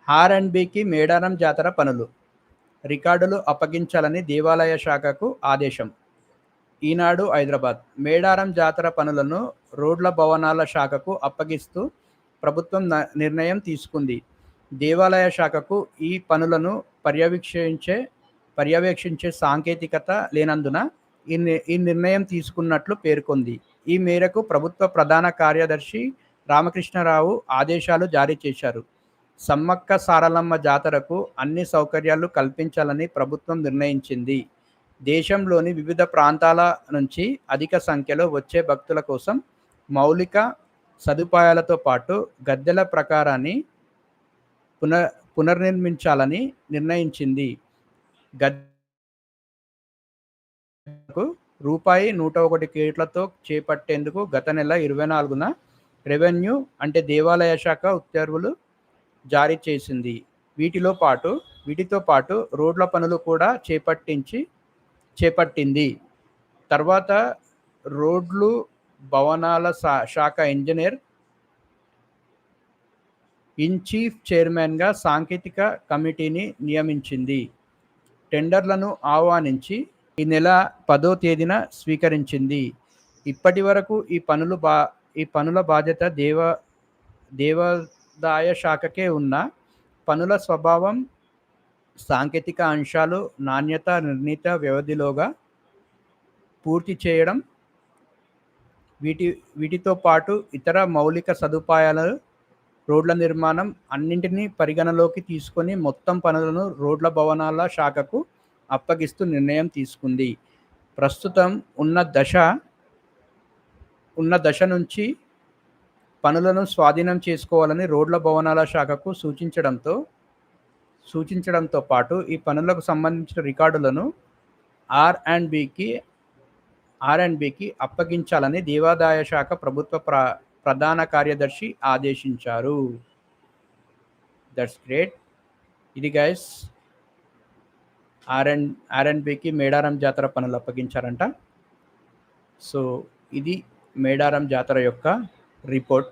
ఆర్&బికి మేడారం జాతర పనులు రికార్డులు అప్పగించాలని దేవాదాయ శాఖకు ఆదేశం. ఈనాడు హైదరాబాద్. మేడారం జాతర పనులను రోడ్ల భవనాల శాఖకు అప్పగిస్తూ ప్రభుత్వం నిర్ణయం తీసుకుంది. దేవాదాయ శాఖకు ఈ పనులను పర్యవేక్షించే సాంకేతికత లేనందున ఈ నిర్ణయం తీసుకున్నట్లు పేర్కొంది. ఈ మేరకు ప్రభుత్వ ప్రధాన కార్యదర్శి రామకృష్ణారావు ఆదేశాలు జారీ చేశారు. సమ్మక్క సారలమ్మ జాతరకు అన్ని సౌకర్యాలు కల్పించాలని ప్రభుత్వం నిర్ణయించింది. దేశంలోని వివిధ ప్రాంతాల నుంచి అధిక సంఖ్యలో వచ్చే భక్తుల కోసం మౌలిక సదుపాయాలతో పాటు గద్దెల ప్రకారాన్ని పునర్నిర్మించాలని నిర్ణయించింది. గద్దెలకు రూపాయి 101 కోట్లతో చేపట్టేందుకు గత నెల 24న రెవెన్యూ అంటే దేవాదాయ శాఖ ఉత్తర్వులు జారీ చేసింది. వీటితో పాటు రోడ్ల పనులు కూడా చేపట్టింది. తర్వాత రోడ్లు భవనాల శాఖ ఇంజనీర్ ఇన్ చీఫ్ చైర్మన్గా సాంకేతిక కమిటీని నియమించింది. టెండర్లను ఆహ్వానించి ఈ నెల 10వ తేదీన స్వీకరించింది. ఇప్పటి వరకు ఈ పనుల బాధ్యత దేవాదాయ శాఖకే ఉన్న పనుల స్వభావం, సాంకేతిక అంశాలు, నాణ్యత నిర్ణీత వ్యవధిలోగా పూర్తి చేయడం, వీటితో పాటు ఇతర మౌలిక సదుపాయాలు, రోడ్ల నిర్మాణం అన్నింటినీ పరిగణలోకి తీసుకొని మొత్తం పనులను రోడ్ల భవనాల శాఖకు అప్పగిస్తూ నిర్ణయం తీసుకుంది. ప్రస్తుతం ఉన్న దశ నుంచి పనులను స్వాధీనం చేసుకోవాలని రోడ్ల భవనాల శాఖకు సూచించడంతో పాటు ఈ పనులకు సంబంధించిన రికార్డులను ఆర్&బికి అప్పగించాలని దేవాదాయ శాఖ ప్రభుత్వ ప్రధాన కార్యదర్శి ఆదేశించారు. That's great. ఇది గైస్ ఆర్&బికి మేడారం జాతర పనులు అప్పగించారంట. సో ఇది మేడారం జాతర యొక్క రిపోర్ట్.